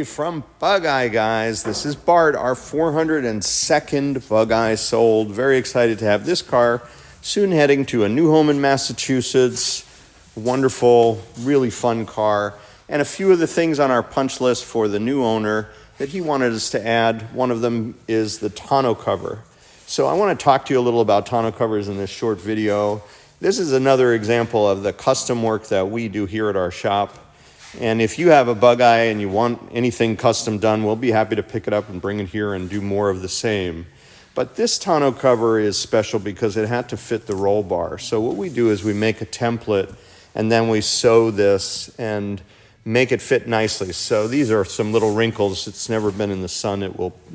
Hey, from Bugeyeguys, this is Bart, our 402nd Bugeye sold. Very excited to have this car, soon heading to a new home in Massachusetts. Wonderful, really fun car. And a few of the things on our punch list for the new owner that he wanted us to add. One of them is the tonneau cover. So I want to talk to you a little about tonneau covers in this short video. This is another example of the custom work that we do here at our shop. And if you have a Bugeye and you want anything custom done, we'll be happy to pick it up and bring it here and do more of the same. But this tonneau cover is special because it had to fit the roll bar. So what we do is we make a template and then we sew this and make it fit nicely. So these are some little wrinkles. It's never been in the sun.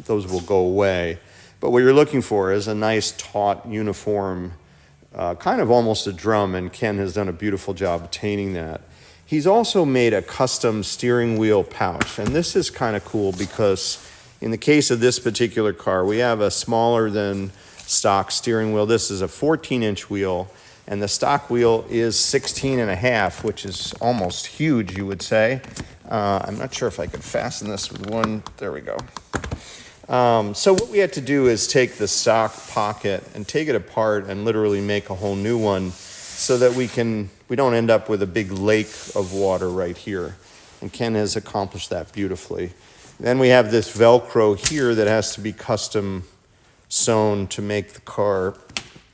Those will go away. But what you're looking for is a nice taut uniform, kind of almost a drum, and Ken has done a beautiful job attaining that. He's also made a custom steering wheel pouch, and this is kind of cool because in the case of this particular car, we have a smaller than stock steering wheel. This is a 14-inch wheel, and the stock wheel is 16.5, which is almost huge, you would say. I'm not sure if I could fasten this with one. There we go. So what we had to do is take the stock pocket and take it apart and literally make a whole new one so that we don't end up with a big lake of water right here. And Ken has accomplished that beautifully. Then we have this Velcro here that has to be custom sewn to make the car,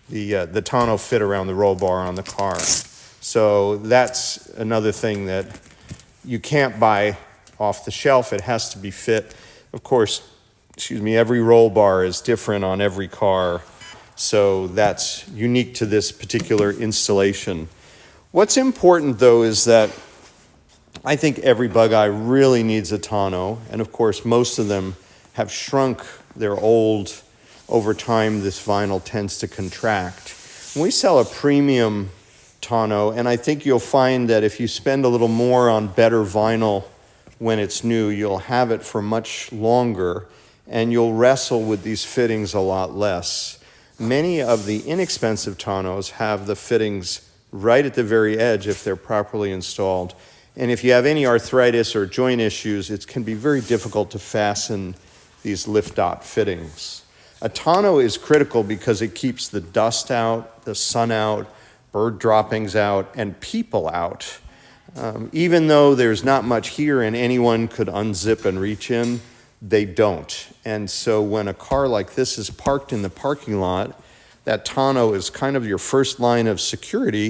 the tonneau fit around the roll bar on the car. So that's another thing that you can't buy off the shelf. It has to be fit. Of course, every roll bar is different on every car. So that's unique to this particular installation. What's important, though, is that I think every Bugeye really needs a tonneau. And, of course, most of them have shrunk. They're old. Over time, this vinyl tends to contract. We sell a premium tonneau, and I think you'll find that if you spend a little more on better vinyl when it's new, you'll have it for much longer, and you'll wrestle with these fittings a lot less. Many of the inexpensive tonneaus have the fittings right at the very edge if they're properly installed. And if you have any arthritis or joint issues, it can be very difficult to fasten these lift dot fittings. A tonneau is critical because it keeps the dust out, the sun out, bird droppings out, and people out. Even though there's not much here and anyone could unzip and reach in, they don't. And so when a car like this is parked in the parking lot, that tonneau is kind of your first line of security.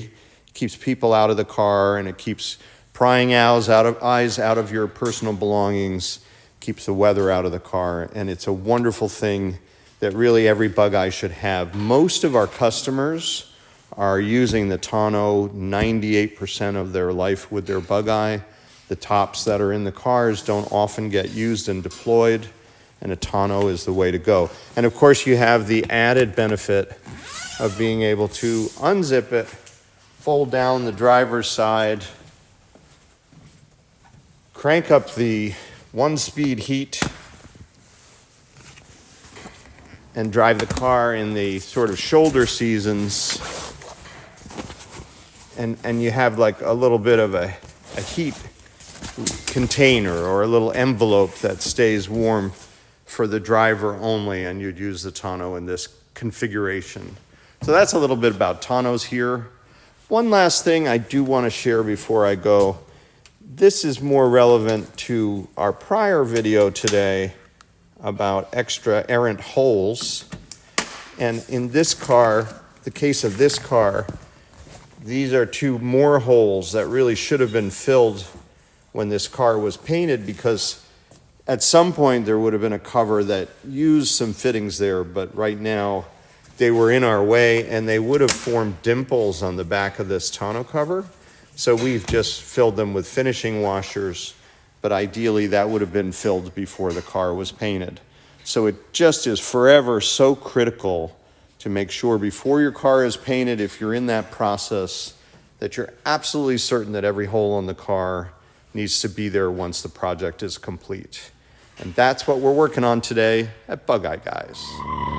It keeps people out of the car, and it keeps prying eyes out of your personal belongings, keeps the weather out of the car, and it's a wonderful thing that really every Bugeye should have. Most of our customers are using the tonneau 98% of their life with their Bugeye. The tops that are in the cars don't often get used and deployed, and a tonneau is the way to go. And of course, you have the added benefit of being able to unzip it, fold down the driver's side, crank up the one-speed heat, and drive the car in the sort of shoulder seasons, and you have like a little bit of a heat container or a little envelope that stays warm for the driver only, and you'd use the tonneau in this configuration. So that's a little bit about tonneaus here. One last thing I do want to share before I go. This is more relevant to our prior video today about extra errant holes. And in this car, the case of this car, these are two more holes that really should have been filled when this car was painted, because at some point there would have been a cover that used some fittings there, but right now they were in our way and they would have formed dimples on the back of this tonneau cover. So we've just filled them with finishing washers, but ideally that would have been filled before the car was painted. So it just is forever so critical to make sure before your car is painted, if you're in that process, that you're absolutely certain that every hole on the car needs to be there once the project is complete. And that's what we're working on today at Bugeyeguys.